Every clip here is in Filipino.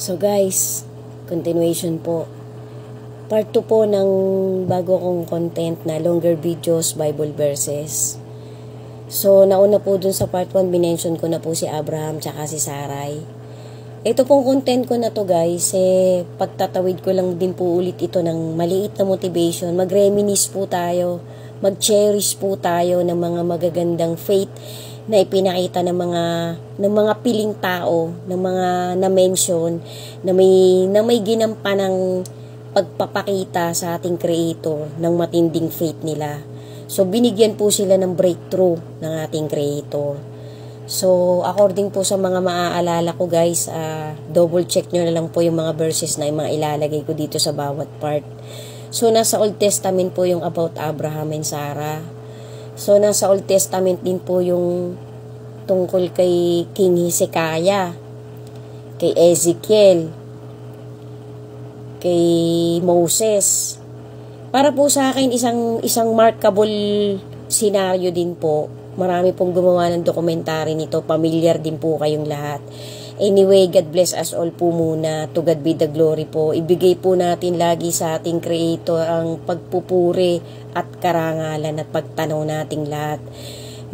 So guys, continuation po. Part 2 po ng bago kong content na longer videos, Bible verses. So nauna po dun sa part 1, binention ko na po si Abraham tsaka si Sarai. Ito pong content ko na to guys, pagtatawid ko lang din po ulit ito ng maliit na motivation. Mag-reminisce po tayo, mag-cherish po tayo ng mga magagandang faith na ipinakita ng mga piling tao, ng mga na-mention na may ginampanang pagpapakita sa ating Creator ng matinding faith nila. So binigyan po sila ng breakthrough ng ating Creator. So according po sa mga maaalala ko guys, double check nyo na lang po yung mga verses na yung mga ilalagay ko dito sa bawat part. So nasa Old Testament po yung about Abraham and Sarah. So nasa Old Testament din po yung tungkol kay King Hezekiah, kay Ezekiel, kay Moses. Para po sa akin isang markable scenario din po. Marami pong gumawa ng dokumentary nito. Familiar din po kayong lahat. Anyway, God bless us all po muna. To God be the glory po. Ibigay po natin lagi sa ating Creator ang pagpupuri at karangalan at pagtanaw nating lahat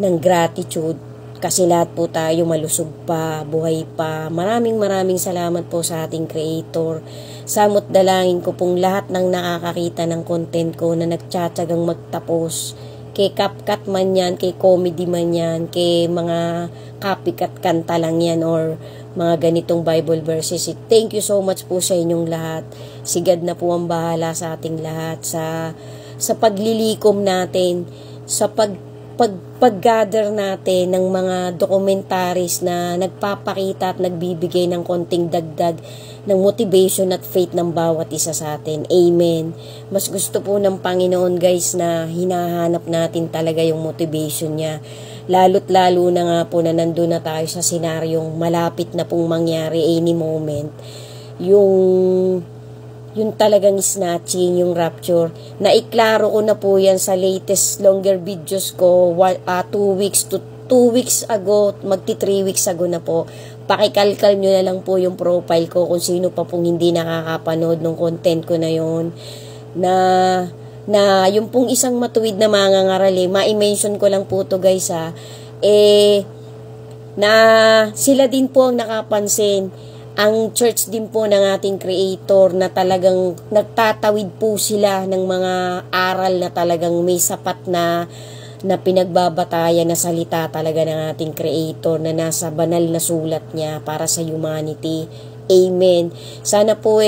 ng gratitude. Kasi lahat po tayo malusog pa, buhay pa. Maraming salamat po sa ating Creator. Samot dalangin ko pong lahat ng nakakakita ng content ko na nagtsatsagang magtapos. Kay CapCut man yan, kay comedy man yan, kay mga copycat kanta lang yan or mga ganitong Bible verses. Thank you so much po sa inyong lahat. Si God na po ang bahala sa ating lahat, sa paglilikom natin, sa pag-gather natin ng mga documentaries na nagpapakita at nagbibigay ng konting dagdag ng motivation at faith ng bawat isa sa atin. Amen. Mas gusto po ng Panginoon guys na hinahanap natin talaga yung motivation niya. Lalo't lalo na nga po na nandun na tayo sa senaryong malapit na pong mangyari any moment. Yung talagang snatching, yung rapture. Naiklaro ko na po yan sa latest longer videos ko 2 weeks ago, magti 3 weeks ago na po. Pakikalkal nyo na lang po yung profile ko kung sino pa pong hindi nakakapanood ng content ko na yon. Na yung pong isang matuwid na mangangaral, ma-mention ko lang po to guys na sila din po ang nakapansin. Ang church din po ng ating Creator na talagang nagtatawid po sila ng mga aral na talagang may sapat na pinagbabatayan na salita talaga ng ating Creator na nasa banal na sulat niya para sa humanity. Amen. Sana po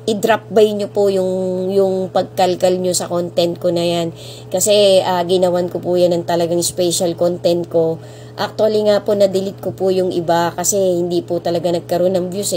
i-drop by nyo po yung pagkalkal nyo sa content ko na yan. Kasi ginawan ko po yan ng talagang special content ko. Actually nga po, na-delete ko po yung iba kasi hindi po talaga nagkaroon ng views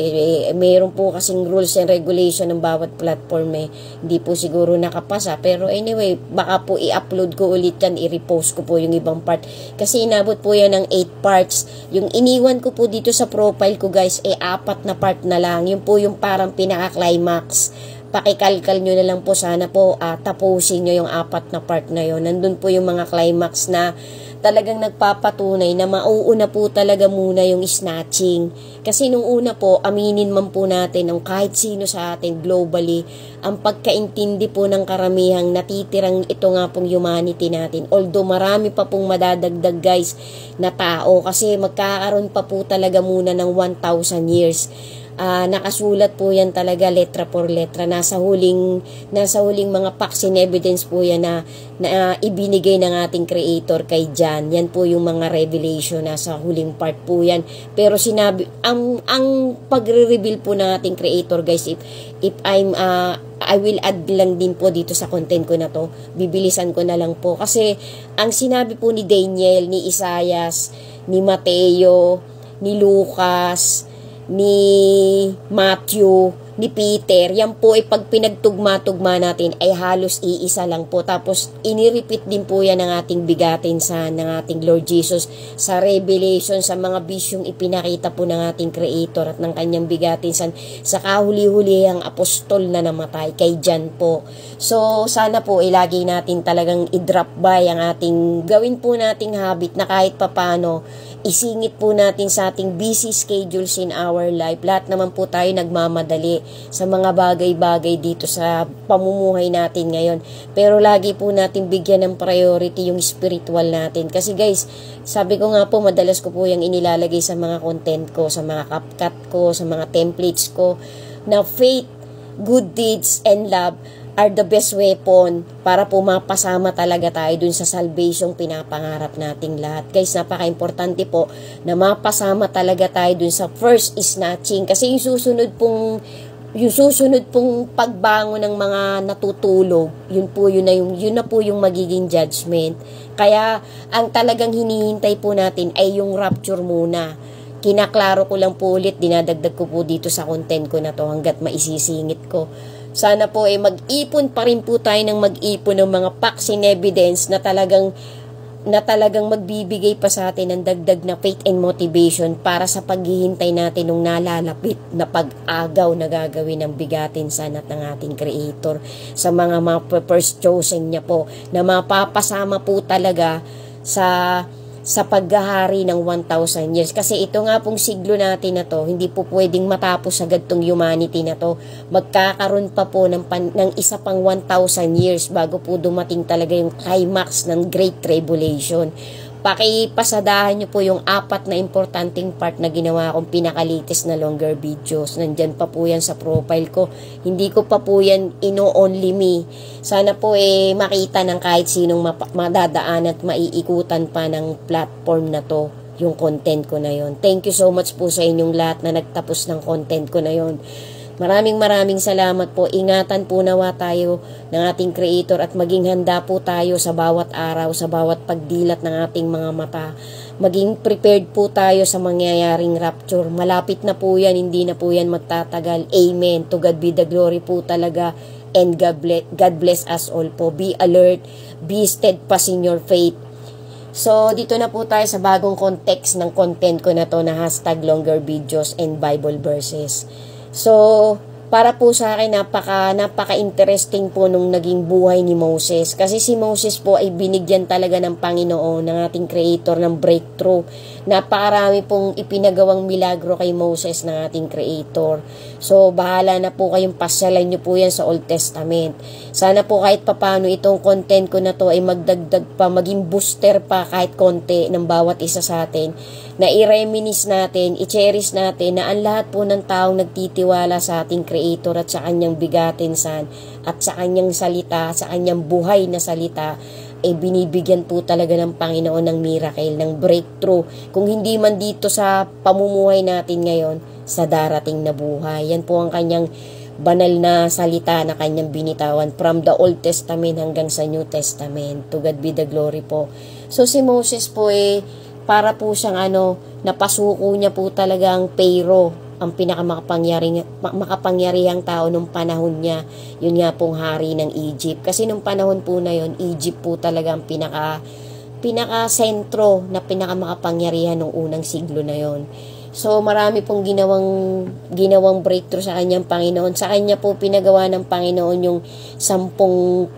Meron po kasing rules and regulation ng bawat platform Hindi po siguro nakapasa. Pero anyway, baka po i-upload ko ulit yan, i-repost ko po yung ibang part. Kasi inabot po yan ng 8 parts. Yung iniwan ko po dito sa profile ko guys, 4 na part na lang. Yun po yung parang pinaka-climax. Pakikalkal nyo na lang po, sana po tapusin nyo yung 4 na part na yon. Nandun po yung mga climax na talagang nagpapatunay na mauuna po talaga muna yung snatching. Kasi nung una po, aminin man po natin ang kahit sino sa atin globally, ang pagkaintindi po ng karamihang natitirang ito nga pong humanity natin. Although marami pa pong madadagdag guys na tao kasi magkakaroon pa po talaga muna ng 1,000 years. Nakasulat po yan talaga letra por letra. Nasa huling mga facts and evidence po yan na ibinigay ng ating Creator kay John. Yan po yung mga revelation, nasa huling part po yan. Pero sinabi, ang pagre-reveal po ng ating Creator guys, if I will add lang din po dito sa content ko na to. Bibilisan ko na lang po. Kasi ang sinabi po ni Daniel, ni Isaias, ni Mateo, ni Lucas, ni Matthew, ni Peter, yan po ay pag pinagtugma-tugma natin ay halos iisa lang po. Tapos inirepeat din po yan ng ating bigatin ng ating Lord Jesus sa Revelation, sa mga bisyong ipinakita po ng ating Creator at ng kanyang bigatin sa kahuli-huli ang apostol na namatay kay John po. So sana po ilagi natin talagang i-drop by ang ating, gawin po nating habit na kahit papano isingit po natin sa ating busy schedules in our life. Lahat naman po tayo nagmamadali sa mga bagay-bagay dito sa pamumuhay natin ngayon. Pero lagi po natin bigyan ng priority yung spiritual natin. Kasi guys, sabi ko nga po, madalas ko po yung inilalagay sa mga content ko, sa mga CapCut ko, sa mga templates ko, na faith, good deeds, and love are the best weapon para po mapasama talaga tayo dun sa salvation pinapangarap nating lahat. Guys, napaka-importante po na mapasama talaga tayo dun sa first snatching. Kasi yung susunod pong pagbangon ng mga natutulog, yun na po yung magiging judgment. Kaya ang talagang hinihintay po natin ay yung rapture muna. Kinaklaro ko lang po ulit, dinadagdag ko po dito sa content ko na to hanggat maisisingit ko. Sana po mag-ipon pa rin po tayo ng mag-ipon ng mga facts and evidence na talagang magbibigay pa sa atin ng dagdag na faith and motivation para sa paghihintay natin nung nalalapit na pag-agaw na gagawin ng bigatin sanat ng ating Creator sa mga first chosen niya po na mapapasama po talaga sa paghahari ng 1,000 years. Kasi ito nga pong siglo natin na to, hindi po pwedeng matapos agad tong humanity na to. Magkakaroon pa po ng isa pang 1,000 years bago po dumating talaga yung climax ng Great Tribulation. Pakipasadahan nyo po yung 4 na importanteng part na ginawa kong pinakalitis na longer videos. Nandyan pa po yan sa profile ko. Hindi ko pa po yan only me. Sana po makita ng kahit sinong madadaan at maiikutan pa ng platform na to yung content ko na yon. Thank you so much po sa inyong lahat na nagtapos ng content ko na yon. Maraming salamat po. Ingatan po nawa tayo ng ating Creator at maging handa po tayo sa bawat araw, sa bawat pagdilat ng ating mga mata. Maging prepared po tayo sa mangyayaring rapture. Malapit na po yan, hindi na po yan magtatagal. Amen. To God be the glory po talaga. And God bless us all po. Be alert, be steadfast in your faith. So, dito na po tayo sa bagong context ng content ko na to na #longer videos and Bible verses. So, para po sa akin, napaka-interesting po nung naging buhay ni Moses. Kasi si Moses po ay binigyan talaga ng Panginoon, ng ating Creator, ng breakthrough. Napakarami pong ipinagawang milagro kay Moses ng ating Creator. So, bahala na po kayong pasyalan nyo po yan sa Old Testament. Sana po kahit papano itong content ko na to ay magdagdag pa, maging booster pa kahit konti ng bawat isa sa atin. Na i-reminisce natin, i-cherish natin na ang lahat po ng taong nagtitiwala sa ating Creator at sa kanyang bigatin san at sa kanyang salita, sa kanyang buhay na salita, binibigyan po talaga ng Panginoon ng miracle, ng breakthrough. Kung hindi man dito sa pamumuhay natin ngayon, sa darating na buhay. Yan po ang kanyang banal na salita na kanyang binitawan from the Old Testament hanggang sa New Testament. To God be the glory po. So si Moses po para po siyang napasuko niya po talaga ang Pharaoh, ang pinakamakapangyarihang tao nung panahon niya. Yun nga pong hari ng Egypt. Kasi nung panahon po na yun, Egypt po talaga ang pinaka-sentro na pinakamakapangyarihan nung unang siglo na yon. So marami pong ginawang breakthrough sa kanyang Panginoon. Sa kanya po pinagawa ng Panginoon yung 10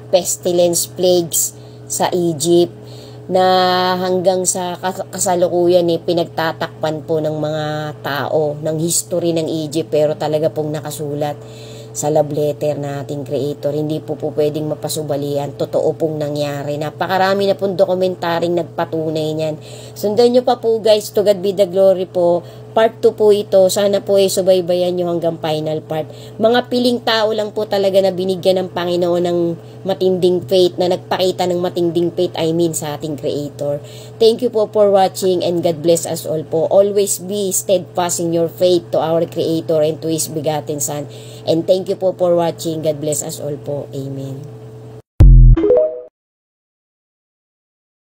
pestilence plagues sa Egypt na hanggang sa kasalukuyan pinagtatakpan po ng mga tao ng history ng Egypt, pero talaga pong nakasulat sa love letter na ating Creator. Hindi po pwedeng mapasubalian. Totoo pong nangyari. Napakarami na pong dokumentaring nagpatunay niyan. Sundan nyo pa po guys. To God be the glory po. Part 2 po ito. Sana po subaybayan nyo hanggang final part. Mga piling tao lang po talaga na binigyan ng Panginoon ng matinding faith, na nagpakita ng matinding faith, sa ating Creator. Thank you po for watching and God bless us all po. Always be steadfast in your faith to our Creator and to His begotten Son. And thank you po for watching. God bless us all po. Amen.